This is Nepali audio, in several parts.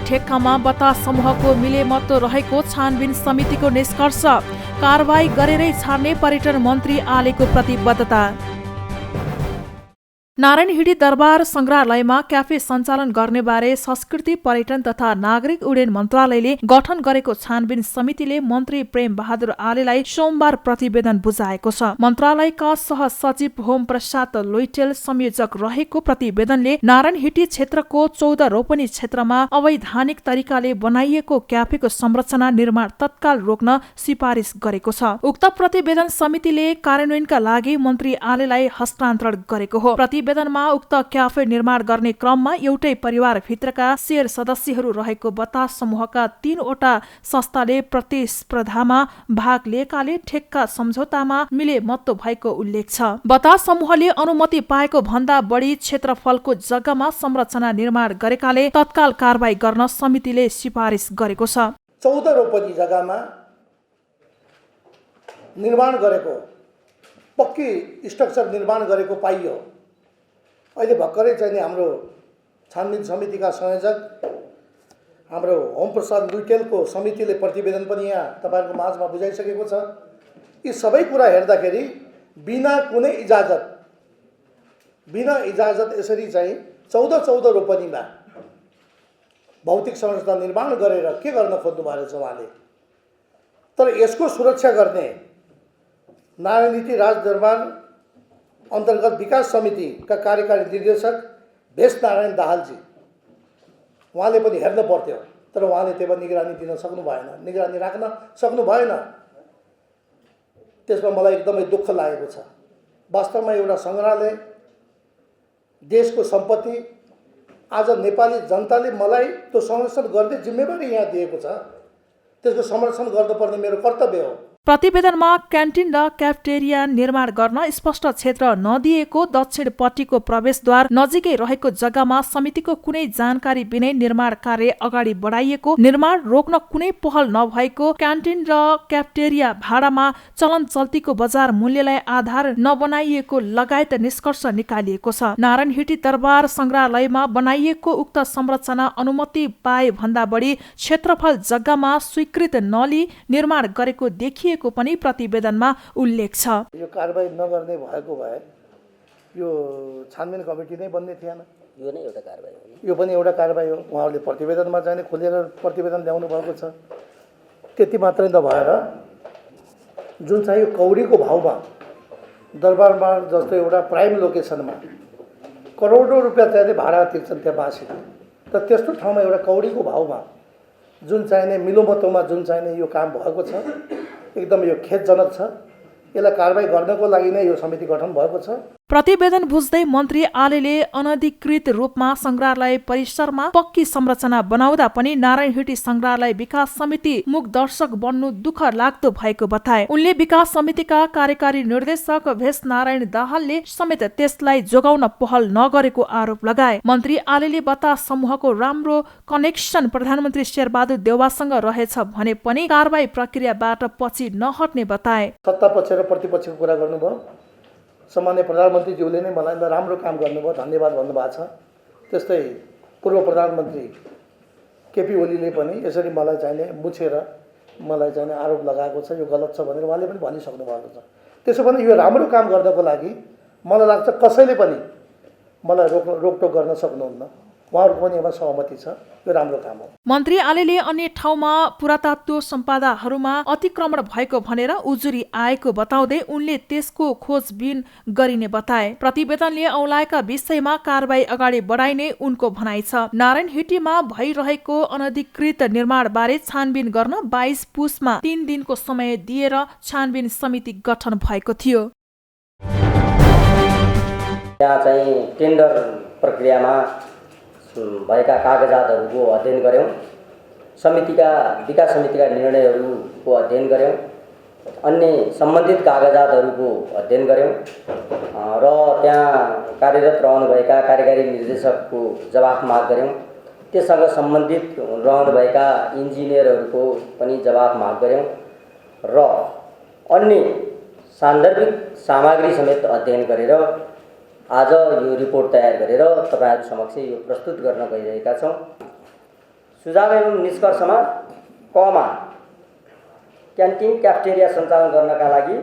ठेक्कामा बतास समूहको मिलेमत्तो रहेको छानबिन समितिको निष्कर्ष। कारबाही गरेरै छाड्ने पर्यटन मन्त्री आलेको प्रतिबद्धता। नारायणहिटी दरबार संग्रहालयमा क्याफे सञ्चालन गर्नेबारे संस्कृति पर्यटन तथा नागरिक उड्डयन मन्त्रालयले गठन गरेको छानबिन समितिले मन्त्री प्रेम बहादुर आलेलाई सोमबार प्रतिवेदन बुझाएको छ। मन्त्रालयका सहसचिव होम प्रसाद लोइटेल संयोजक रहेको प्रतिवेदनले नारायणहिटी क्षेत्रको 14 रोपनी क्षेत्रमा अवैधानिक तरिकाले बनाइएको क्याफेको संरचना निर्माण तत्काल रोक्न सिफारिस गरेको छ। उक्त प्रतिवेदन समितिले कार्यान्वयनका लागि मन्त्री आलेलाई हस्तान्तरण गरेको हो। प्रतिवेदनमा उक्त क्याफे निर्माण गर्ने क्रममा एउटै परिवारभित्रका शेयर सदस्यहरू रहेको बतास समूहका 3 वटा संस्थाले प्रतिस्पर्धामा भाग लिएकाले ठेक्का सम्झौतामा मिलेमत्तो भएको उल्लेख छ। बतास समूहले अनुमति पाएको भन्दा बढी क्षेत्रफलको जग्गामा संरचना निर्माण गरेकाले तत्काल कारबाही गर्न समितिले सिफारिस गरेको छ। 14 रोपनी जग्गामा निर्माण गरेको पक्की स्ट्रक्चर निर्माण गरेको पाइयो। अहिले भर्खरै चाहिँ हाम्रो छानबिन समितिका संयोजक हाम्रो होम प्रसाद लुइटेलको समितिले प्रतिवेदन पनि यहाँ तपाईँहरूको माझमा बुझाइसकेको छ। यी सबै कुरा हेर्दाखेरि बिना कुनै इजाजत यसरी चाहिँ 14 रोपनीमा भौतिक संरचना निर्माण गरेर के गर्न खोज्नु भएको छ उहाँले। तर यसको सुरक्षा गर्ने नारायणहिटी राजदरबार अन्तर्गत विकास समितिका कार्यकारी निर्देशक भेष नारायण दाहालजी उहाँले पनि हेर्न पर्थ्यो। तर उहाँले त्यसमा निगरानी दिन सक्नु भएन, निगरानी राख्न सक्नु भएन। त्यसमा मलाई एकदमै दुःख लागेको छ। वास्तवमा एउटा सङ्ग्रहालय देशको सम्पत्ति, आज नेपाली जनताले मलाई त्यो संरक्षण गर्ने जिम्मेवारी यहाँ दिएको छ, त्यसको संरक्षण गर्नुपर्ने मेरो कर्तव्य हो। प्रतिवेदनमा क्यान्टिन र क्याफेटेरिया निर्माण गर्न स्पष्ट क्षेत्र नदिएको, दक्षिणपट्टिको प्रवेशद्वार नजिकै रहेको जग्गामा समितिको कुनै जानकारी बिनै निर्माण कार्य अगाडि बढाइएको, निर्माण रोक्न कुनै पहल नभएको, क्यान्टिन र क्याफेटेरिया भाडामा चलन चल्तीको बजार मूल्यलाई आधार नबनाइएको लगायत निष्कर्ष निकालिएको छ। नारायणहिटी दरबार संग्रहालयमा बनाइएको उक्त संरचना अनुमति पाए भन्दा बढी क्षेत्रफल जग्गामा स्वीकृत नलिई निर्माण गरेको देखिए को पनि प्रतिवेदनमा उल्लेख छ। यो कारबाही नगर्ने भएको भए यो छानबिन कमिटी नै बन्ने थिएन। यो नै एउटा कारबाही हो। यो पनि एउटा कारबाही हो। उहाँहरूले प्रतिवेदनमा चाहिँ खुलेर प्रतिवेदन ल्याउनु भएको छ। त्यति मात्रै नभएर जुन चाहिँ यो कौडीको भाउमा दरबारमा जस्तो एउटा प्राइम लोकेसनमा करोडौँ रुपियाँ चाहिने भाडा तिर्छन् त्यहाँ बासी। तर त्यस्तो ठाउँमा एउटा कौडीको भाउमा जुन चाहिने मिलोमतोमा जुन चाहिने यो काम भएको छ, एकदम यो खेदजनक छ। यसलाई कारबाही गर्नको लागि नै यो समिति गठन भएको छ। प्रतिवेदन बुझ्दै मन्त्री आलेले अनधिकृत रूपमा संग्रहालय परिसरमा पक्की संरचना बनाउँदा पनि नारायणहिटी संग्रहालय विकास समिति मुख दर्शक बन्नु दुःख लाग्दो भएको बताए। उनले विकास समितिका कार्यकारी निर्देशक भेष नारायण दाहालले समेत त्यसलाई जोगाउन पहल नगरेको आरोप लगाए। मन्त्री आलेले बतास समूहको राम्रो कनेक्सन प्रधानमन्त्री शेरबहादुर देउवासँग रहेछ भने पनि कारबाही प्रक्रियाबाट पछि नहट्ने बताए। सत्ता पक्ष र प्रतिपक्षको कुरा गर्नुभयो। सामान्य प्रधानमन्त्रीज्यूले नै मलाई राम्रो काम गर्नुभयो, धन्यवाद भन्नुभएको छ। त्यस्तै पूर्व प्रधानमन्त्री केपी ओलीले पनि यसरी मलाई चाहिने मुछेर मलाई चाहिने आरोप लगाएको छ, यो गलत छ भनेर उहाँले पनि भनिसक्नु भएको छ। त्यसो भने यो राम्रो काम गर्नको लागि मलाई लाग्छ कसैले पनि मलाई रोकटोक गर्न सक्नुहुन्न। उहाँहरूको पनि एउटा सहमति छ, यो राम्रो काम हो। मन्त्री आलेले अन्य ठाउँमा पुरातत्व सम्पदाहरूमा अतिक्रमण भएको भनेर उजुरी आएको बताउँदै उनले त्यसको खोजबिन गरिने बताए। प्रतिवेदनले औलाएका विषयमा कारबाही अगाडि बढाइने उनको भनाइ छ। नारायणहिटीमा भइरहेको अनधिकृत निर्माण बारे छानबिन गर्न 22 पुसमा 3 दिनको समय दिएर छानबिन समिति गठन भएको थियो। यहाँ चाहिँ टेन्डर प्रक्रियामा भएका कागजातहरूको अध्ययन गऱ्यौँ, विकास समितिका निर्णयहरूको अध्ययन गऱ्यौँ, अन्य सम्बन्धित कागजातहरूको अध्ययन गऱ्यौँ र त्यहाँ कार्यरत रहनुभएका कार्यकारी निर्देशकको जवाफ माग गऱ्यौँ। त्यससँग सम्बन्धित रहनुभएका इन्जिनियरहरूको पनि जवाफ माग गऱ्यौँ र अन्य सान्दर्भिक सामग्री समेत अध्ययन गरेर आज यो रिपोर्ट तयार गरेर तपाईहरु समक्ष यो प्रस्तुत गर्न गइरहेका छौं। सुझाव एवं निष्कर्षमा कमा क्यान्टिन क्याफ्टेरिया सञ्चालन गर्नका लागि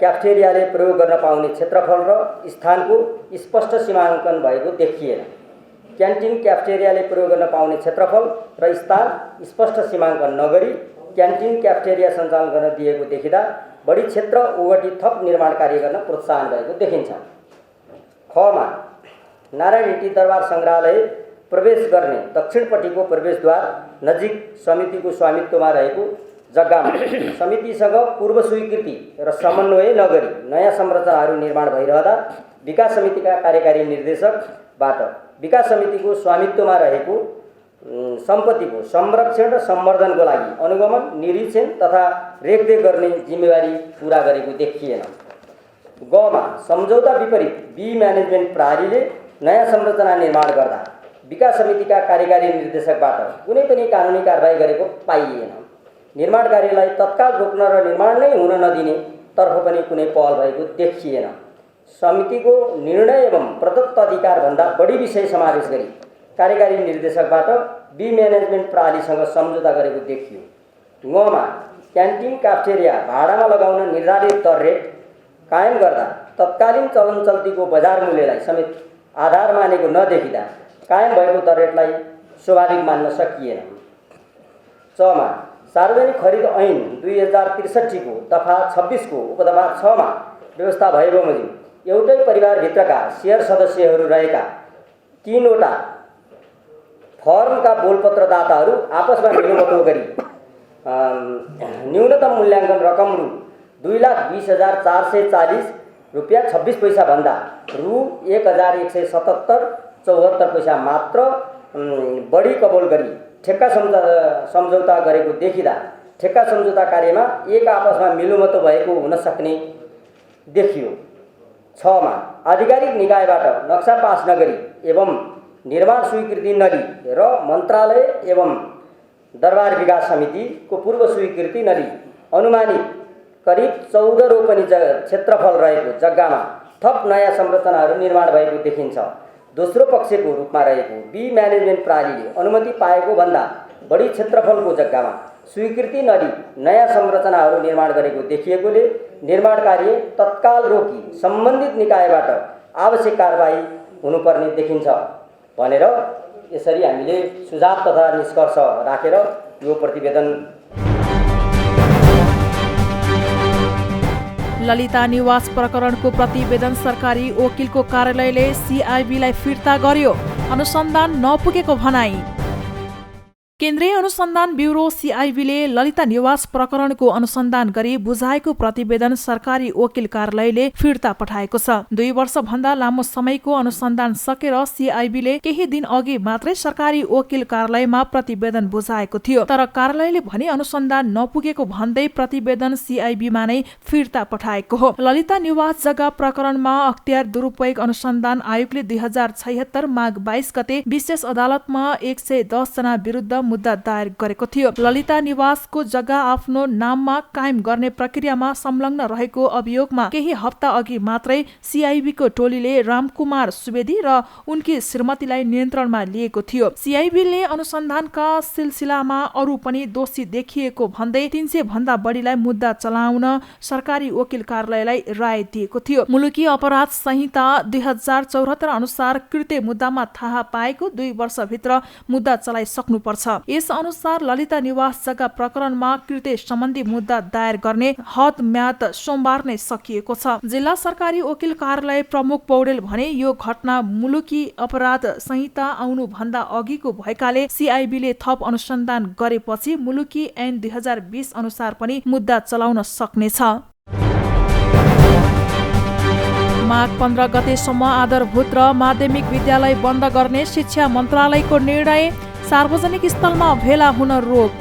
क्याफ्टेरियाले प्रयोग गर्न पाउने क्षेत्रफल र स्थानको स्पष्ट सीमाङ्कन भएको देखिएन। क्यान्टिन क्याफ्टेरियाले प्रयोग गर्न पाउने क्षेत्रफल र स्थान स्पष्ट सीमाङ्कन नगरी क्यान्टिन क्याफ्टेरिया सञ्चालन गर्न दिएको देखिँदा बढी क्षेत्र ओगटी थप निर्माण कार्य गर्न प्रोत्साहन भएको देखिन्छ। खमा नारायण हिटी दरबार सङ्ग्रहालय प्रवेश गर्ने दक्षिणपट्टिको प्रवेशद्वार नजिक समितिको स्वामित्वमा रहेको जग्गामा समितिसँग पूर्व स्वीकृति र समन्वय नगरी नयाँ संरचनाहरू निर्माण भइरहँदा विकास समितिका कार्यकारी निर्देशकबाट विकास समितिको स्वामित्वमा रहेको सम्पत्तिको संरक्षण र सम्वर्धनको लागि अनुगमन, निरीक्षण तथा रेखदेख गर्ने जिम्मेवारी पूरा गरेको देखिएन। गमा सम्झौता विपरीत बी म्यानेजमेन्ट प्रणालीले नयाँ संरचना निर्माण गर्दा विकास समितिका कार्यकारी निर्देशकबाट कुनै पनि कानुनी कारबाही गरेको पाइएन। निर्माण कार्यलाई तत्काल रोक्न र निर्माण नै हुन नदिने तर्फ पनि कुनै पहल भएको देखिएन। समितिको निर्णय एवं प्रदत्त अधिकारभन्दा बढी विषय समावेश गरी कार्यकारी निर्देशकबाट बी म्यानेजमेन्ट प्रणालीसँग सम्झौता गरेको देखियो। गमा क्यान्टिन क्याफ्टेरिया भाडामा लगाउन निर्धारित दर रेट कायम गर्दा तत्कालीन चलन चल्तीको बजार मूल्यलाई समेत आधार मानेको नदेखिँदा कायम भएको दर रेटलाई स्वाभाविक मान्न सकिएन। चमा सार्वजनिक खरिद ऐन 2063 को दफा 26 को उपदफा 6 मा व्यवस्था भए बमोजिम एउटै परिवारभित्रका शेयर सदस्यहरू रहेका 3 वटा फर्मका बोलपत्रदाताहरू आपसमा मिलोमतो गरी न्यूनतम मूल्याङ्कन रकम रु 2,20,440 रुपियाँ 26 पैसा भन्दा रु 1,177.74 पैसा मात्र बढी कबोल गरी ठेक्का सम्झौता गरेको देखिँदा ठेक्का सम्झौता कार्यमा एक आपसमा मिलोमतो भएको हुन सक्ने देखियो। 6 मा आधिकारिक निकायबाट नक्सा पास नगरी एवं निर्माण स्वीकृति नलिई र मन्त्रालय एवं दरबार विकास समितिको पूर्व स्वीकृति नलिई अनुमानित करिब 14 रोपनी क्षेत्रफल रहेको जग्गामा थप नयाँ संरचनाहरू निर्माण भएको देखिन्छ। दोस्रो पक्षको रूपमा रहेको बी म्यानेजमेन्ट प्रणालीले अनुमति पाएको भन्दा बढी क्षेत्रफलको जग्गामा स्वीकृति नलिई नयाँ संरचनाहरू निर्माण गरेको देखिएकोले निर्माण कार्य तत्काल रोकी सम्बन्धित निकायबाट आवश्यक कारबाही हुनुपर्ने देखिन्छ भनेर यसरी हामीले सुझाव तथा निष्कर्ष राखेर यो प्रतिवेदन। ललिता निवास प्रकरणको प्रतिवेदन सरकारी वकिलको कार्यालयले सिआइबीलाई फिर्ता गर्यो। अनुसन्धान नपुगेको भनाई। केन्द्रीय अनुसन्धान ब्युरो सिआइबीले ललिता निवास प्रकरणको अनुसन्धान गरी बुझाएको प्रतिवेदन सरकारी वकिल कार्यालयले फिर्ता पठाएको छ। 2 वर्षभन्दा लामो समयको अनुसन्धान सकेर सिआइबीले केही दिन अघि मात्रै सरकारी वकिल कार्यालयमा प्रतिवेदन बुझाएको थियो। तर कार्यालयले भने अनुसन्धान नपुगेको भन्दै प्रतिवेदन सिआइबीमा नै फिर्ता पठाएको हो। ललिता निवास जग्गा प्रकरणमा अख्तियार दुरुपयोग अनुसन्धान आयोगले 2076 माघ 22 गते विशेष अदालतमा 110 जना विरुद्ध मुद्दा दायर गरेको थियो। ललिता निवासको जग्गा आफ्नो नाममा कायम गर्ने प्रक्रियामा संलग्न रहेको अभियोगमा केही हप्ता अघि मात्रै सिआइबीको टोलीले रामकुमार सुवेदी र उनकी श्रीमतीलाई नियन्त्रणमा लिएको थियो। सिआइबीले अनुसन्धानका सिलसिलामा अरू पनि दोषी देखिएको भन्दै 300 भन्दा बढीलाई मुद्दा चलाउन सरकारी वकिल कार्यालयलाई राय दिएको थियो। मुलुकी अपराध संहिता 2074 अनुसार कृत्य मुद्दामा थाहा पाएको 2 वर्षभित्र मुद्दा चलाइसक्नुपर्छ। यस अनुसार ललिता निवास जग्गा प्रकरणमा कृत्य सम्बन्धी मुद्दा दायर गर्ने हद म्याद सोमबार नै सकिएको छ। जिल्ला सरकारी वकिल कार्यालय प्रमुख पौडेल भने यो घटना मुलुकी अपराध संहिता आउनु भन्दा अघिको भएकाले सिआइबीले थप अनुसन्धान गरेपछि मुलुकी ऐन 2020 अनुसार पनि मुद्दा चलाउन सक्नेछ। माघ 15 गतेसम्म आधारभूत र माध्यमिक विद्यालय बन्द गर्ने शिक्षा मन्त्रालयको निर्णय। सार्वजनिक स्थलमा भेला हुन रोक।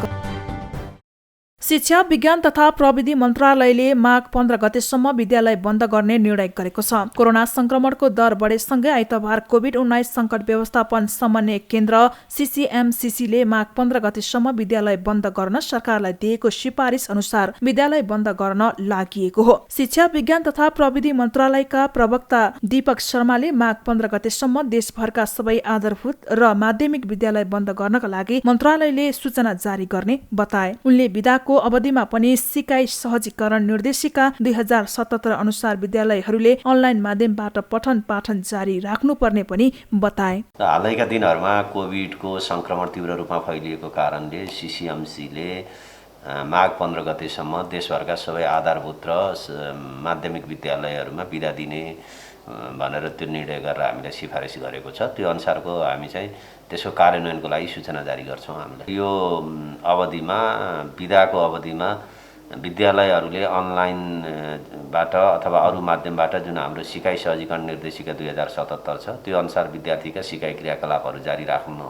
शिक्षा विज्ञान तथा प्रविधि मन्त्रालयले माघ 15 गतेसम्म विद्यालय बन्द गर्ने निर्णय गरेको छ। कोरोना संक्रमणको दर बढेसँगै आइतबार कोभिड-19 सङ्कट व्यवस्थापन समन्वय केन्द्र CCMCCले माघ 15 गतेसम्म विद्यालय बन्द गर्न सरकारलाई दिएको सिफारिस अनुसार विद्यालय बन्द गर्न लागिएको हो। शिक्षा विज्ञान तथा प्रविधि मन्त्रालयका प्रवक्ता दीपक शर्माले माघ 15 गतेसम्म देशभरका सबै आधारभूत र माध्यमिक विद्यालय बन्द गर्नका लागि मन्त्रालयले सूचना जारी गर्ने बताए। उनले विदाको अवधिमा पनि सिकाइ सहजीकरण निर्देशिका 2077 अनुसार विद्यालयहरूले अनलाइन माध्यमबाट पठन पाठन जारी राख्नुपर्ने पनि बताए। हालैका दिनहरूमा कोभिडको संक्रमण तीव्र रूपमा फैलिएको कारणले CCMCले माघ 15 गतेसम्म देशभरका सबै आधारभूत र माध्यमिक विद्यालयहरूमा बिदा दिने भनेर त्यो निर्णय गरेर हामीलाई सिफारिस गरेको छ। त्यो अनुसारको हामी चाहिँ त्यसको कार्यान्वयनको लागि सूचना जारी गर्छौँ। हामीले यो अवधिमा बिदाको अवधिमा विद्यालयहरूले अनलाइनबाट अथवा अरू माध्यमबाट जुन हाम्रो सिकाइ सहजीकरण निर्देशिका 2077 छ त्यो अनुसार विद्यार्थीका सिकाइ क्रियाकलापहरू जारी राख्नु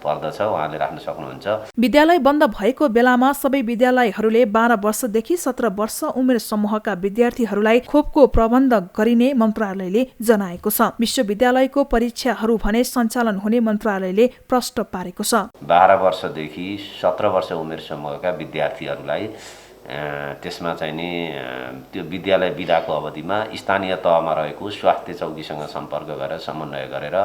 पर्दछ। उहाँले राख्न सक्नुहुन्छ। विद्यालय बन्द भएको बेलामा सबै विद्यालयहरूले 12 वर्षदेखि 17 वर्ष उमेर समूहका विद्यार्थीहरूलाई खोपको प्रबन्ध गरिने मन्त्रालयले जनाएको छ। विश्वविद्यालयको परीक्षाहरू भने सञ्चालन हुने मन्त्रालयले प्रश्न पारेको छ। 12 वर्षदेखि 17 वर्ष उमेर समूहका विद्यार्थीहरूलाई त्यसमा चाहिँ नि त्यो विद्यालय बिदाको अवधिमा स्थानीय तहमा रहेको स्वास्थ्य चौकीसँग सम्पर्क गरेर समन्वय गरेर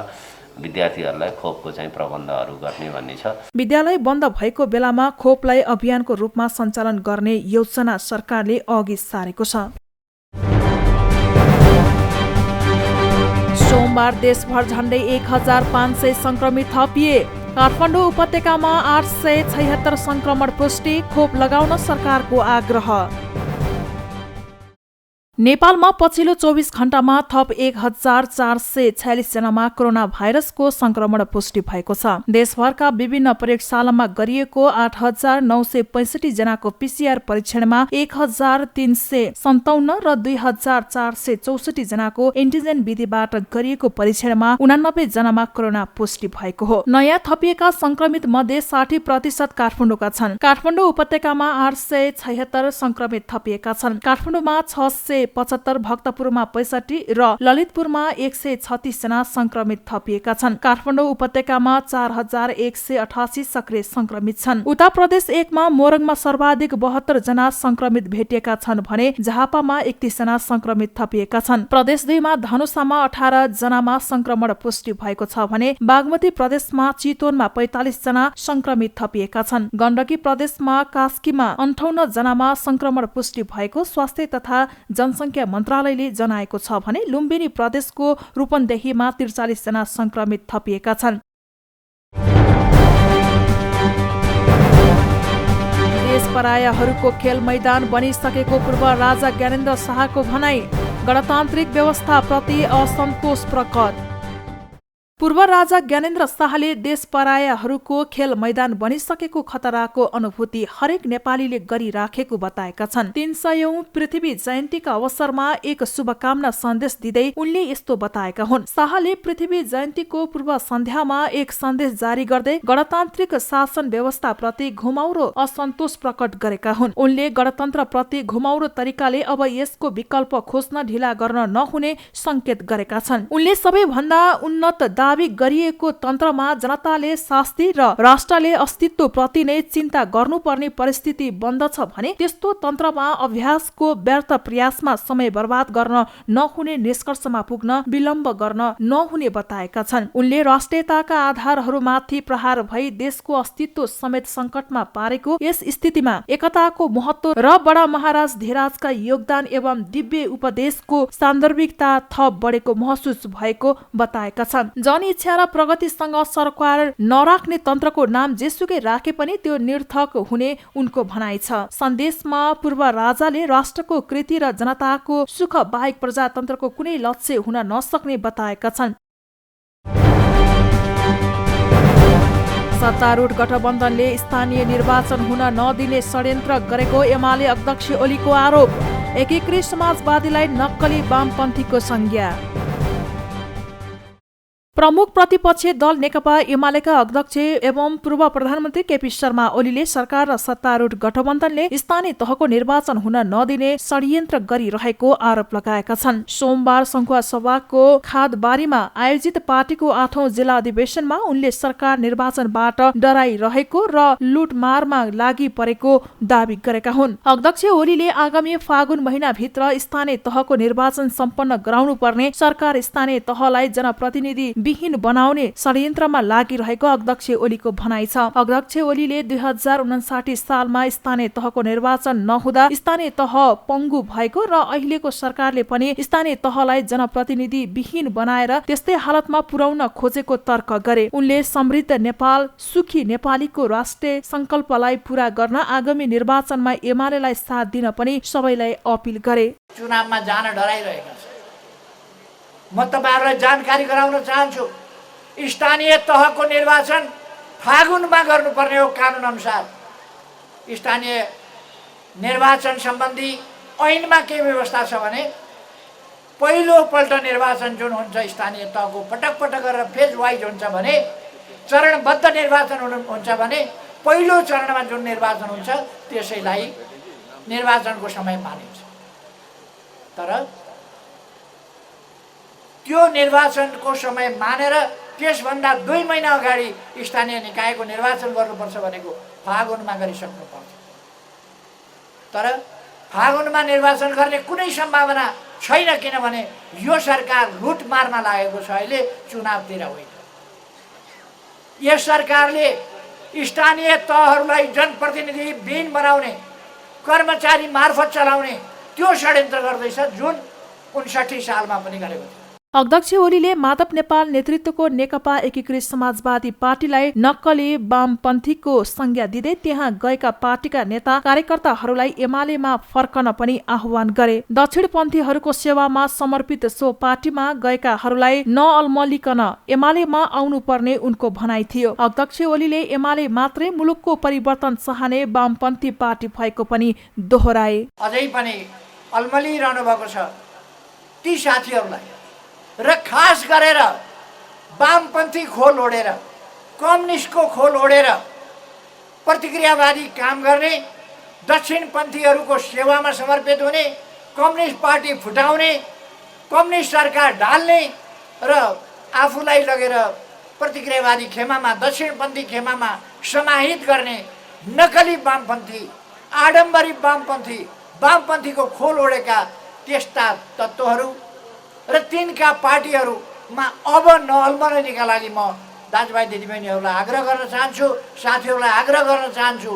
विद्यार्थीहरूलाई खोपको चाहिँ प्रबन्धहरू गर्ने भन्ने छ। विद्यालय बन्द भएको बेलामा खोपलाई अभियानको रूपमा सञ्चालन गर्ने योजना सरकारले अघि सारेको छ। सोमबार देशभर झण्डै 1500 संक्रमित थपिए। काठमाडौँ उपत्यकामा 876 संक्रमण पुष्टि। खोप लगाउन सरकारको आग्रह। नेपालमा पछिल्लो 24 घण्टामा थप 1446 जनामा कोरोना भाइरसको संक्रमण पुष्टि भएको छ। देशभरका विभिन्न प्रयोगशालामा गरिएको 8965 जनाको PCR परीक्षणमा 1357 र 2464 जनाको एन्टिजेन विधिबाट गरिएको परीक्षणमा 89 जनामा कोरोना पुष्टि भएको हो। नयाँ थपिएका संक्रमित मध्ये 60% काठमाडौँका छन्। काठमाडौँ उपत्यकामा 876 संक्रमित थपिएका छन्। काठमाडौँमा 675, भक्तपुरमा 65 र ललितपुरमा 136 जना संक्रमित थपिएका छन्। काठमाडौँ उपत्यकामा 4188 सक्रिय संक्रमित छन्। उत्तर प्रदेश 1 मा मोरङमा सर्वाधिक 72 जना संक्रमित भेटिएका छन् भने झापामा 31 जना संक्रमित थपिएका छन्। प्रदेश 2 मा धनुषामा 18 जनामा संक्रमण पुष्टि भएको छ भने बागमती प्रदेशमा चितवनमा 45 जना संक्रमित थपिएका छन्। गण्डकी प्रदेशमा कास्कीमा 58 जनामा संक्रमण पुष्टि भएको स्वास्थ्य तथा जनसंख्या मन्त्रालयले जनाएको छ भने लुम्बिनी प्रदेशको रूपन्देहीमा 43 जना संक्रमित थपिएका छन्। देशपरायाहरूको खेल मैदान बनिसकेको पूर्व राजा ज्ञानेन्द्र शाहको भनाई। गणतान्त्रिक व्यवस्थाप्रति असन्तोष प्रकट। पूर्व राजा ज्ञानेन्द्र शाहले देशपरायाहरूको खेल मैदान बनिसकेको खतराको अनुभूति हरेक नेपालीले गरिराखेको बताएका छन्। 300औं पृथ्वी जयन्तीका अवसरमा एक शुभकामना सन्देश दिँदै उनले यस्तो बताएका हुन्। शाहले पृथ्वी जयन्तीको पूर्व सन्ध्यामा एक सन्देश जारी गर्दै गणतान्त्रिक शासन व्यवस्थाप्रति घुमाउरो असन्तोष प्रकट गरेका हुन्। उनले गणतन्त्रप्रति घुमाउरो तरिकाले अब यसको विकल्प खोज्न ढिला गर्न नहुने संकेत गरेका छन्। उनले सबैभन्दा उन्नत दावी गरिएको तन्त्रमा जनताले शास्ति र राष्ट्रले अस्तित्व प्रति नै चिन्ता गर्नुपर्ने परिस्थिति बन्दछ भने त्यस्तो तन्त्रमा अभ्यासको व्यर्थ प्रयासमा समय बर्बाद गर्न नहुने निष्कर्षमा पुग्न विलम्ब गर्न नहुने बताएका छन्। उनले राष्ट्रियताका आधारहरूमाथि प्रहार भई देशको अस्तित्व समेत संकटमा पारेको यस स्थितिमा एकताको महत्व र बडा महाराज धेराजका योगदान एवं दिव्य उपदेशको सान्दर्भिकता थप बढेको महसुस भएको बताएका छन्। इच्छा र प्रगतिसँग सरकार नराख्ने तन्त्रको नाम जेसुकै राखे पनि त्यो निर्थक हुने उनको भनाइ छ। सन्देशमा पूर्व राजाले राष्ट्रको कृति र जनताको सुख बाहेक प्रजातन्त्रको कुनै लक्ष्य हुन नसक्ने बताएका छन्। सत्तारूढ गठबन्धनले स्थानीय निर्वाचन हुन नदिने षड्यन्त्र गरेको एमाले अध्यक्ष ओलीको आरोप। एकीकृत समाजवादीलाई नक्कली वामपन्थीको संज्ञा। प्रमुख प्रतिपक्षी दल नेकपा एमालेका अध्यक्ष एवं पूर्व प्रधानमन्त्री केपी शर्मा ओलीले सरकार र सत्तारूढ गठबन्धनले स्थानीय तहको निर्वाचन हुन नदिने षड्यन्त्र गरिरहेको आरोप लगाएका छन्। सोमबार संखुवा सभाको खादबारीमा आयोजित पार्टीको 8औं जिल्ला अधिवेशनमा उनले सरकार निर्वाचनबाट डराइरहेको र लुटमारमा लागि परेको दावी गरेका हुन्। अध्यक्ष ओलीले आगामी फागुन महिनाभित्र स्थानीय तहको निर्वाचन सम्पन्न गराउनु पर्ने, सरकार स्थानीय तहलाई जनप्रतिनिधि विहीन बनाउने षड्यन्त्रमा लागिरहेको अध्यक्ष ओलीको भनाइ छ। अध्यक्ष ओलीले 2059 सालमा स्थानीय तहको निर्वाचन नहुँदा स्थानीय तह पङ्गु भएको र अहिलेको सरकारले पनि स्थानीय तहलाई जनप्रतिनिधि विहीन बनाएर त्यस्तै हालतमा पुर्याउन खोजेको तर्क गरे। उनले समृद्ध नेपाल सुखी नेपालीको राष्ट्रिय संकल्पलाई पूरा गर्न आगामी निर्वाचनमा एमालेलाई साथ दिन पनि सबैलाई अपील गरे। चुनावमा जान डराइरहेका छन्। म तपाईहरुलाई जानकारी गराउन चाहन्छु, स्थानीय तहको निर्वाचन फागुनमा गर्नुपर्ने हो कानुन अनुसार। स्थानीय निर्वाचन सम्बन्धी ऐनमा के व्यवस्था छ भने पहिलो पल्ट निर्वाचन जुन हुन्छ स्थानीय तहको पटक पटक गरेर फेज वाइज हुन्छ भने, चरणबद्ध निर्वाचन हुन्छ भने पहिलो चरणमा जुन निर्वाचन हुन्छ त्यसैलाई निर्वाचनको समय मानिन्छ। तर त्यो निर्वाचनको समय मानेर त्यसभन्दा 2 महिना अगाडि स्थानीय निकायको निर्वाचन गर्नुपर्छ भनेको फागुनमा गरिसक्नु पर्छ। तर फागुनमा निर्वाचन गर्ने कुनै सम्भावना छैन, किनभने यो सरकार लुटमारमा लागेको छ, अहिले चुनावतिर होइन। यस सरकारले स्थानीय तहहरूलाई जनप्रतिनिधि विहीन बनाउने, कर्मचारी मार्फत चलाउने त्यो षड्यन्त्र गर्दैछ, जुन 59 सालमा पनि गरेको थियो। अध्यक्ष ओलीले माधव नेपाल नेतृत्वको नेकपा एकीकृत समाजवादी पार्टीलाई नक्कली वामपन्थीको संज्ञा दिँदै त्यहाँ गएका पार्टीका नेता कार्यकर्ताहरूलाई एमालेमा फर्कन पनि आह्वान गरे। दक्षिणपन्थीहरूको सेवामा समर्पित सो पार्टीमा गएकाहरूलाई नअल्मलिकन एमालेमा आउनुपर्ने उनको भनाइ थियो। अध्यक्ष ओलीले एमाले मात्रै मुलुकको परिवर्तन चाहने वामपन्थी पार्टी भएको पनि दोहोराए। अझै पनि अल्मलिरहनु भएको छ ती साथीहरूलाई र खास गरेर वामपन्थी खोल ओढेर, कम्युनिस्टको खोल ओढेर प्रतिक्रियावादी काम गर्ने, दक्षिणपन्थीहरूको सेवामा समर्पित हुने, कम्युनिस्ट पार्टी फुटाउने, कम्युनिस्ट सरकार ढाल्ने र आफूलाई लगेर प्रतिक्रियावादी खेमामा, दक्षिणपन्थी खेमामा समाहित गर्ने नकली वामपन्थी, आडम्बरी वामपन्थी, वामपन्थीको खोल ओढेका त्यस्ता तत्त्वहरू र तिनका पार्टीहरूमा अब नअल्मलिनका लागि म दाजुभाइ दिदीबहिनीहरूलाई आग्रह गर्न चाहन्छु, साथीहरूलाई आग्रह गर्न चाहन्छु,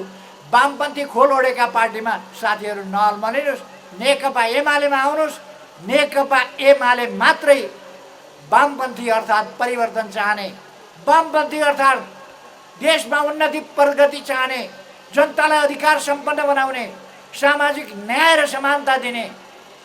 वामपन्थी खोल ओढेका पार्टीमा साथीहरू नअल्मलिनुहोस्, नेकपा एमालेमा आउनुहोस्। नेकपा एमाले मात्रै वामपन्थी अर्थात् परिवर्तन चाहने, वामपन्थी अर्थात् देशमा उन्नति प्रगति चाहने, जनतालाई अधिकार सम्पन्न बनाउने, सामाजिक न्याय र समानता दिने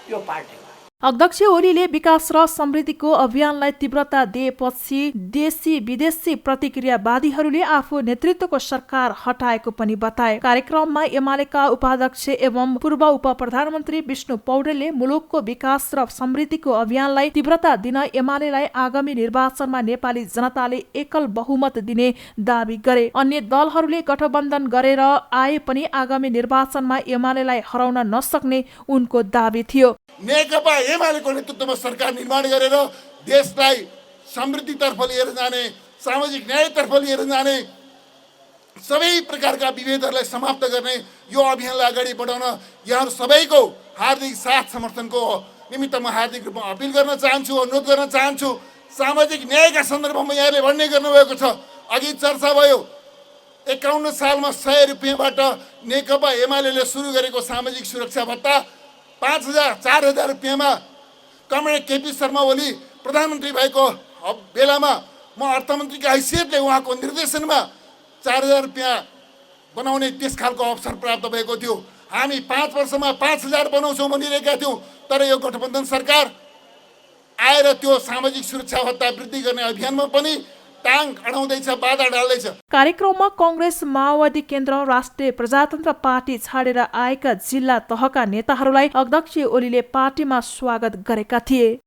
यो पार्टी। अध्यक्ष ओलीले विकास र समृद्धिको अभियानलाई तीव्रता दिएपछि देशी विदेशी प्रतिक्रियावादीहरूले आफू नेतृत्वको सरकार हटाएको पनि बताए। कार्यक्रममा एमालेका उपाध्यक्ष एवं पूर्व उप प्रधानमन्त्री विष्णु पौडेलले मुलुकको विकास र समृद्धिको अभियानलाई तीव्रता दिन एमालेलाई आगामी निर्वाचनमा नेपाली जनताले एकल बहुमत दिने दावी गरे। अन्य दलहरूले गठबन्धन गरेर आए पनि आगामी निर्वाचनमा एमालेलाई हराउन नसक्ने उनको दावी थियो। नेकपा एमालेको नेतृत्वमा सरकार निर्माण गरेर देशलाई समृद्धितर्फ लिएर जाने, सामाजिक न्यायतर्फ लिएर जाने, सबै प्रकारका विभेदहरूलाई समाप्त गर्ने यो अभियानलाई अगाडि बढाउन यहाँहरू सबैको हार्दिक साथ समर्थनको निमित्त म हार्दिक रूपमा अपिल गर्न चाहन्छु, अनुरोध गर्न चाहन्छु। सामाजिक न्यायका सन्दर्भमा यहाँले भन्ने गर्नुभएको छ, अघि चर्चा भयो 51 सालमा 100 रुपियाँबाट नेकपा एमालेले सुरु गरेको सामाजिक सुरक्षा भत्ता 4,000 रुपियाँमा कमरेड केपी शर्मा ओली प्रधानमन्त्री भएको बेलामा म अर्थमन्त्रीको हैसियतले उहाँको निर्देशनमा 4,000 रुपियाँ बनाउने त्यस खालको अवसर प्राप्त भएको थियो। हामी 5 वर्षमा 5,000 बनाउँछौँ भनिरहेका थियौँ, तर यो गठबन्धन सरकार आएर त्यो सामाजिक सुरक्षा भत्ता वृद्धि गर्ने अभियानमा पनि टाङ अडाउँदैछ, बाधा डाल्दैछ। कार्यक्रममा कांग्रेस, माओवादी केन्द्र, राष्ट्रिय प्रजातन्त्र पार्टी छाडेर आएका जिल्ला तहका नेताहरूलाई अध्यक्ष ओलीले पार्टीमा स्वागत गरेका थिए।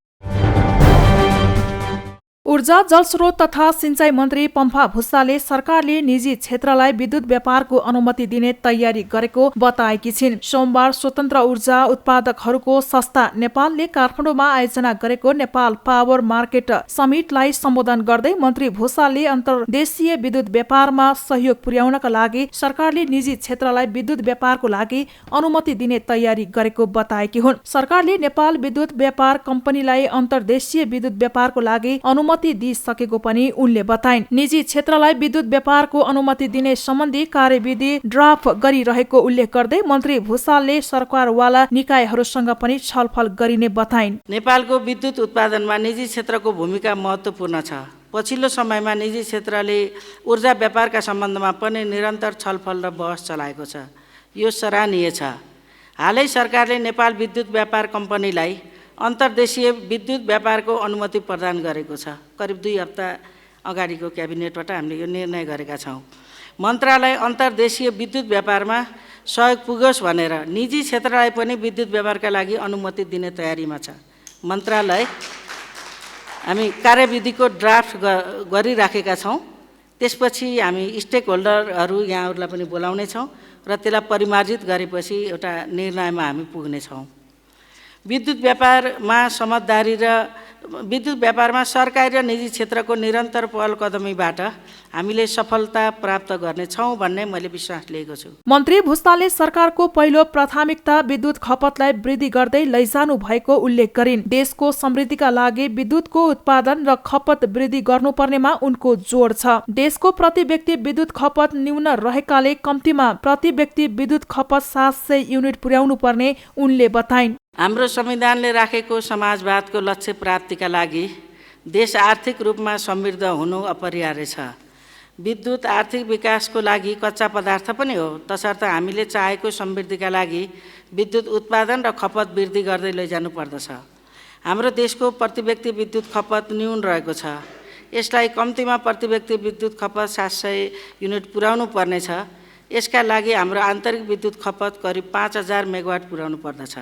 ऊर्जा जलस्रोत तथा सिंचाई मन्त्री पम्फा भुसालले सरकारले निजी क्षेत्रलाई विद्युत व्यापारको अनुमति दिने तयारी गरेको बताएकी छिन्। सोमबार स्वतन्त्र ऊर्जा उत्पादकहरूको संस्था नेपालले काठमाडौँमा आयोजना गरेको नेपाल पावर मार्केट समिटलाई सम्बोधन गर्दै मन्त्री भुसालले अन्तर्देशीय विद्युत व्यापारमा सहयोग पुर्याउनका लागि सरकारले निजी क्षेत्रलाई विद्युत व्यापारको लागि अनुमति दिने तयारी गरेको बताएकी हुन्। सरकारले नेपाल विद्युत व्यापार कम्पनीलाई अन्तर्देशीय विद्युत व्यापारको लागि अनुमति दिइसकेको पनि उनले बताइन्। निजी क्षेत्रलाई विद्युत व्यापारको अनुमति दिने सम्बन्धी कार्यविधि ड्राफ्ट गरिरहेको उल्लेख गर्दै मन्त्री भुसालले सरकारवाला निकायहरूसँग पनि छलफल गरिने बताइन्। नेपालको विद्युत उत्पादनमा निजी क्षेत्रको भूमिका महत्त्वपूर्ण छ। पछिल्लो समयमा निजी क्षेत्रले ऊर्जा व्यापारका सम्बन्धमा पनि निरन्तर छलफल र बहस चलाएको छ। यो सराहनीय छ। हालै सरकारले नेपाल विद्युत व्यापार कम्पनीलाई अन्तर्देशीय विद्युत व्यापारको अनुमति प्रदान गरेको छ। करिब 2 हप्ता अगाडिको क्याबिनेटबाट हामीले यो निर्णय गरेका छौँ। मन्त्रालय अन्तर्देशीय विद्युत व्यापारमा सहयोग पुगोस् भनेर निजी क्षेत्रलाई पनि विद्युत व्यापारका लागि अनुमति दिने तयारीमा छ। मन्त्रालय हामी कार्यविधिको ड्राफ्ट गरिराखेका छौँ। त्यसपछि हामी स्टेक होल्डरहरू यहाँहरूलाई पनि बोलाउनेछौँ र त्यसलाई परिमार्जित गरेपछि एउटा निर्णयमा हामी पुग्नेछौँ। विद्युत व्यापारमा सरकारी र निजी क्षेत्रको निरन्तर पहल कदमीबाट हामीले सफलता प्राप्त गर्नेछौँ भन्ने मैले विश्वास लिएको छु। मन्त्री भुसालले सरकारको पहिलो प्राथमिकता विद्युत खपतलाई वृद्धि गर्दै लैजानु भएको उल्लेख गरिन्। देशको समृद्धिका लागि विद्युतको उत्पादन र खपत वृद्धि गर्नुपर्नेमा उनको जोड छ। देशको प्रति व्यक्ति विद्युत खपत न्यून रहेकाले कम्तीमा प्रति व्यक्ति विद्युत खपत 700 युनिट पुर्याउनु पर्ने उनले बताइन्। हाम्रो संविधानले राखेको समाजवादको लक्ष्य प्राप्तिका लागि देश आर्थिक रूपमा समृद्ध हुनु अपरिहार्य छ। विद्युत आर्थिक विकासको लागि कच्चा पदार्थ पनि हो, तसर्थ हामीले चाहेको समृद्धिका लागि विद्युत उत्पादन र खपत वृद्धि गर्दै लैजानु पर्दछ। हाम्रो देशको प्रति व्यक्ति विद्युत खपत न्यून रहेको छ। यसलाई कम्तीमा प्रति व्यक्ति विद्युत खपत 700 युनिट पुर्याउनु पर्नेछ। यसका लागि हाम्रो आन्तरिक विद्युत खपत करिब 5000 मेगावाट पुर्याउनु पर्दछ।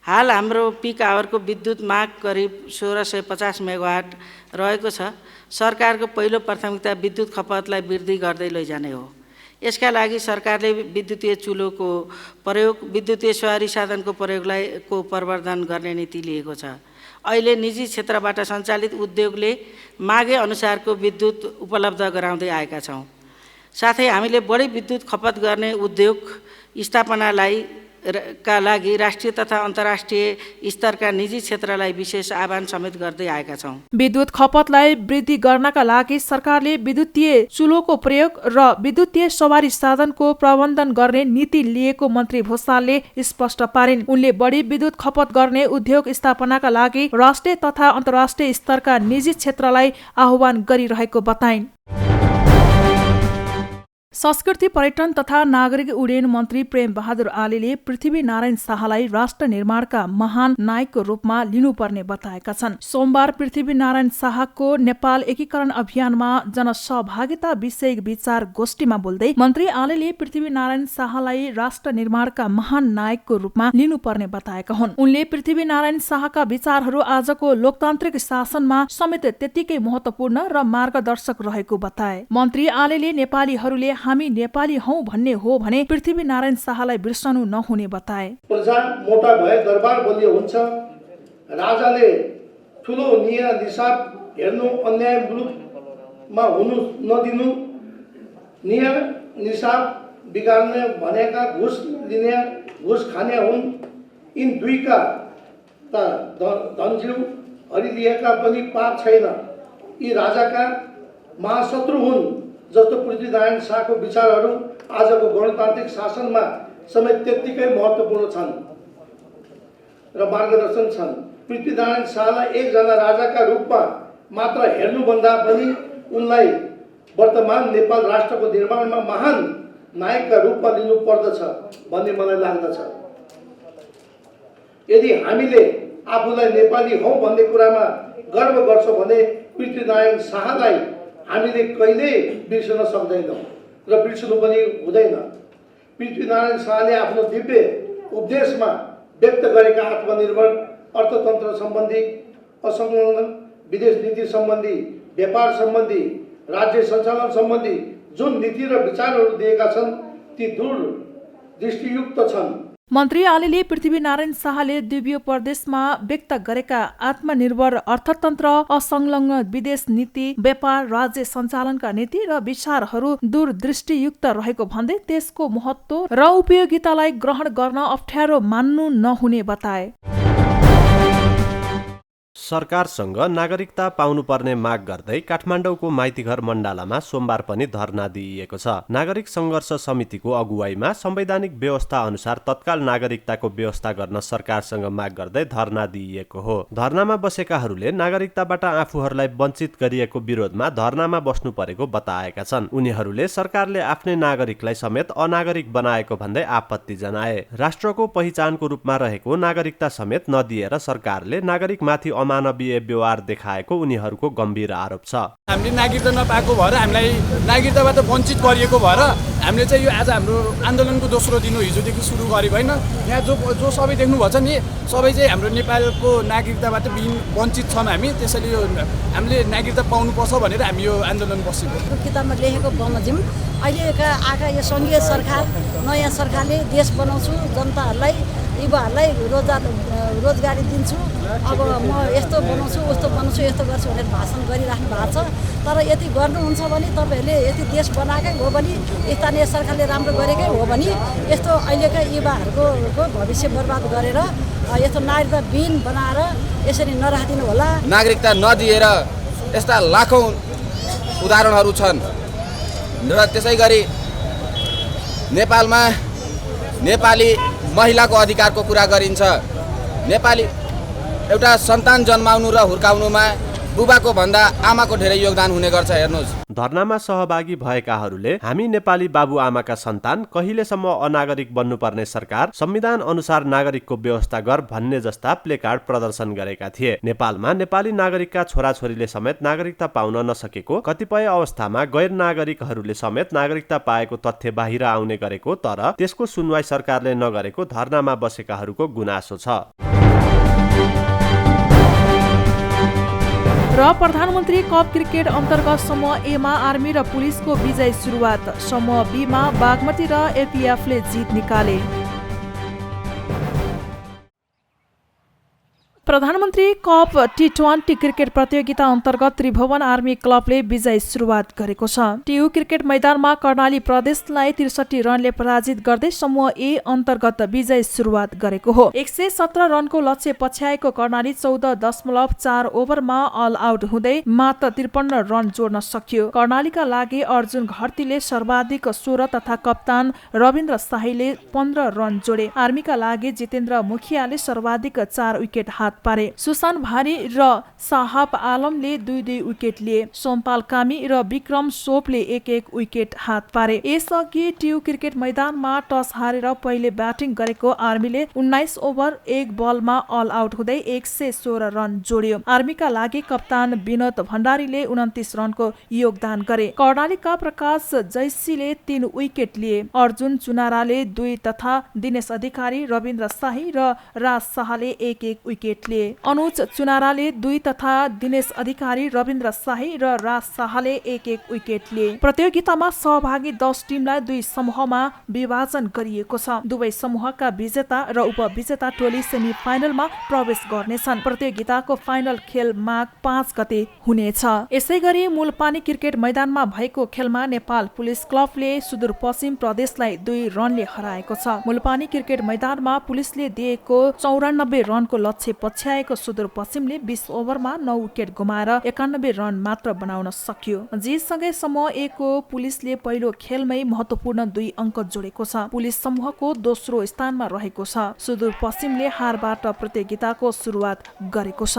हाल हाम्रो पिक आवरको विद्युत माग करिब 1650 मेगावाट रहेको छ। सरकारको पहिलो प्राथमिकता विद्युत खपतलाई वृद्धि गर्दै लैजाने हो। यसका लागि सरकारले विद्युतीय चुलोको प्रयोग, विद्युतीय सवारी साधनको प्रयोगको प्रवर्धन गर्ने नीति लिएको छ। अहिले निजी क्षेत्रबाट सञ्चालित उद्योगले मागे अनुसारको विद्युत उपलब्ध गराउँदै आएका छौँ। साथै हामीले बढी विद्युत खपत गर्ने उद्योग स्थापनालाई का लागि राष्ट्रिय तथा अन्तर्राष्ट्रिय स्तरका निजी क्षेत्रलाई विशेष आह्वान समेत गर्दै आएका छौँ। विद्युत खपतलाई वृद्धि गर्नका लागि सरकारले विद्युतीय चुलोको प्रयोग र विद्युतीय सवारी साधनको प्रबन्धन गर्ने नीति लिएको मन्त्री भुसालले स्पष्ट पारिन्। उनले बढी विद्युत खपत गर्ने उद्योग स्थापनाका लागि राष्ट्रिय तथा अन्तर्राष्ट्रिय स्तरका निजी क्षेत्रलाई आह्वान गरिरहेको बताइन्। संस्कृति पर्यटन तथा नागरिक उड्डयन मन्त्री प्रेम बहादुर आलेले पृथ्वीनारायण शाहलाई राष्ट्र निर्माणका महान नायकको रूपमा लिनुपर्ने बताएका छन्। सोमबार पृथ्वीनारायण शाहको नेपाल एकीकरण अभियानमा जनसहभागिता विषयक विचार गोष्ठीमा बोल्दै मन्त्री आलेले पृथ्वीनारायण शाहलाई राष्ट्र निर्माणका महान नायकको रूपमा लिनुपर्ने बताएका हुन्। उनले पृथ्वीनारायण शाहका विचारहरू आजको लोकतान्त्रिक शासनमा समेत त्यत्तिकै महत्वपूर्ण र मार्गदर्शक रहेको बताए। मन्त्री आलेले नेपालीहरूले हामी नेपाली हौ भन्ने हो भने पृथ्वीनारायण शाहलाई बिर्सनु नहुने बताए। प्रजा मोटा भए दरबार बलियो हुन्छ। राजाले ठुलो निसाब हेर्नु, अन्याय मुलुकमा हुनु नदिनु, निसाब बिगार्ने भनेका घुस लिने, घुस खाने हुन्। यिन दुईका धनजिउ हरिलिएका पनि पाप छैन। यी राजाका महाशत्रु हुन्। जस्तो पृथ्वीनारायण शाहको विचारहरू आजको गणतान्त्रिक शासनमा समेत त्यत्तिकै महत्त्वपूर्ण छन् र मार्गदर्शन छन्। पृथ्वीनारायण शाहलाई एकजना राजाका रूपमा मात्र हेर्नुभन्दा पनि उनलाई वर्तमान नेपाल राष्ट्रको निर्माणमा महान नायकका रूपमा लिनु पर्दछ भन्ने मलाई लाग्दछ। यदि हामीले आफूलाई नेपाली हौ भन्ने कुरामा गर्व गर्छौँ भने पृथ्वीनारायण शाहलाई हामीले कहिल्यै बिर्सन सक्दैनौँ र बिर्सनु पनि हुँदैन। पृथ्वीनारायण शाहले आफ्नो दिव्य उपदेशमा व्यक्त गरेका आत्मनिर्भर अर्थतन्त्र सम्बन्धी असंलग्न विदेश नीति सम्बन्धी, व्यापार सम्बन्धी, राज्य सञ्चालन सम्बन्धी जुन नीति र विचारहरू दिएका छन् ती दूरदृष्टियुक्त छन्। मन्त्री आलेले पृथ्वीनारायण शाहले द्वीपीय प्रदेशमा व्यक्त गरेका आत्मनिर्भर अर्थतन्त्र, असंलग्न विदेश नीति, व्यापार, राज्य सञ्चालनका नीति र विचारहरू दूरदृष्टियुक्त रहेको भन्दै त्यसको महत्त्व र उपयोगितालाई ग्रहण गर्न अप्ठ्यारो मान्नु नहुने बताए। सरकारसँग नागरिकता पाउनुपर्ने माग गर्दै काठमाडौँको माइतीघर मण्डलामा सोमबार पनि धरना दिइएको छ। नागरिक सङ्घर्ष समितिको अगुवाईमा संवैधानिक व्यवस्था अनुसार तत्काल नागरिकताको व्यवस्था गर्न सरकारसँग माग गर्दै धरना दिइएको हो। धरनामा बसेकाहरूले नागरिकताबाट आफूहरूलाई वञ्चित गरिएको विरोधमा धरनामा बस्नु परेको बताएका छन्। उनीहरूले सरकारले आफ्नै नागरिकलाई समेत अनागरिक बनाएको भन्दै आपत्ति जनाए। राष्ट्रको पहिचानको रूपमा रहेको नागरिकता समेत नदिएर सरकारले नागरिकमाथि अमानवीय व्यवहार देखाएको उनीहरूको गम्भीर आरोप छ। हामीले नागरिकता नपाएको भएर हामीलाई नागरिकताबाट वञ्चित गरिएको भएर हामीले चाहिँ यो आज हाम्रो आन्दोलनको दोस्रो दिन हो। हिजोदेखि सुरु गरेको होइन। यहाँ जो सबै देख्नुभएको छ नि, सबै चाहिँ हाम्रो नेपालको नागरिकताबाट वञ्चित छन्। हामी त्यसैले यो हामीले नागरिकता पाउनुपर्छ भनेर हामी यो आन्दोलन बसेको। किताबमा लेखेको बमोजिम अहिलेका आएका यो सङ्घीय सरकार, नयाँ सरकारले देश बनाउँछु, जनताहरूलाई, युवाहरूलाई रोजगारी दिन्छु, अब म यस्तो बनाउँछु, उस्तो बनाउँछु, यस्तो गर्छु भनेर भाषण गरिराख्नु भएको छ। तर यति गर्नुहुन्छ भने तपाईँहरूले यति देश बनाएकै हो भने, स्थानीय सरकारले राम्रो गरेकै हो भने यस्तो अहिलेका युवाहरूको भविष्य बर्बाद गरेर यस्तो नागरिकताविहीन बनाएर यसरी नराखिदिनु होला। नागरिकता नदिएर यस्ता लाखौँ उदाहरणहरू छन् र त्यसै गरी नेपालमा नेपाली महिलाको अधिकारको कुरा गरिन्छ। नेपाली एउटा सन्तान जन्माउनु र हुर्काउनुमा बुबाको भन्दा आमाको धेरै योगदान हुने गर्छ। हेर्नुहोस्, धरनामा सहभागी भएकाहरूले हामी नेपाली बाबुआमाका सन्तान, कहिलेसम्म अनागरिक बन्नुपर्ने सरकार, संविधान अनुसार नागरिकको व्यवस्था गर भन्ने जस्ता प्लेकार्ड प्रदर्शन गरेका थिए। नेपालमा नेपाली नागरिकका छोराछोरीले समेत नागरिकता पाउन नसकेको, कतिपय अवस्थामा गैर नागरिकहरूले समेत नागरिकता पाएको तथ्य बाहिर आउने गरेको, तर त्यसको सुनवाई सरकारले नगरेको धरनामा बसेकाहरूको गुनासो छ। र प्रधानमन्त्री कप क्रिकेट अन्तर्गत समूह ए मा आर्मी र पुलिसको विजय सुरुवात। समूह बी मा बागमती र एपीएफले जित निकाले। प्रधानमन्त्री कप टी20 क्रिकेट प्रतियोगिता अन्तर्गत त्रिभुवन आर्मी क्लबले विजय सुरुवात गरेको छ। टियु क्रिकेट मैदानमा कर्णाली प्रदेशलाई 63 रनले पराजित गर्दै समूह ए अन्तर्गत विजय सुरुवात गरेको हो। 117 रनको लक्ष्य पछ्याएको कर्णाली 14.4 ओभरमा अल आउट हुँदै मात्र 53 रन जोड्न सक्यो। कर्णालीका लागि अर्जुन घरतीले सर्वाधिक 16 तथा कप्तान रविन्द्र शाहीले 15 रन जोडे। आर्मीका लागि जितेन्द्र मुखियाले सर्वाधिक 4 विकेट हात पारे। सुशान भारी र साहब आलमले 2-2 विकेट लिए। सोमपाल कामी र विक्रम सोपले 1-1 विकेट हात पारे। यसअघि टियु क्रिकेट मैदानमा टस हारेर पहिले ब्याटिङ गरेको आर्मीले 19 ओभर 1 बलमा अल आउट हुँदै 116 रन जोड्यो। आर्मीका लागि कप्तान विनोद भण्डारीले 29 रनको योगदान गरे। कर्णालीका प्रकाश जैसीले 3 विकेट लिए। अर्जुन चुनाराले 2 तथा दिनेश अधिकारी, रविन्द्र शाही र राज शाहले 1-1 विकेट लिए। अनुज चुनाराले 2 तथा दिनेश अधिकारी, रविन्द्र शाही र राज शाहले 1-1 विकेट लिए। प्रतियोगितामा सहभागी 10 टिमलाई 2 समूहमा विभाजन गरिएको छ। दुवै समूहका विजेता र उपविजेता टोली सेमी फाइनलमा प्रवेश गर्नेछन्। प्रतियोगिताको फाइनल खेल माघ 5 गते हुनेछ। यसैगरी मूलपानी क्रिकेट मैदानमा भएको खेलमा नेपाल पुलिस क्लबले सुदूरपश्चिम प्रदेशलाई 2 रनले हराएको छ। मूलपानी क्रिकेट मैदानमा पुलिसले दिएको 94 रनको लक्ष्य पछ्याएको सुदूरपश्चिमले 20 ओभरमा 9 विकेट गुमाएर 91 रन मात्र बनाउन सक्यो। जितसँगै समूह ए को पुलिसले पहिलो खेलमै महत्त्वपूर्ण 2 अङ्क जोडेको छ। पुलिस समूहको दोस्रो स्थानमा रहेको छ। सुदूरपश्चिमले हारबाट प्रतियोगिताको सुरुवात गरेको छ।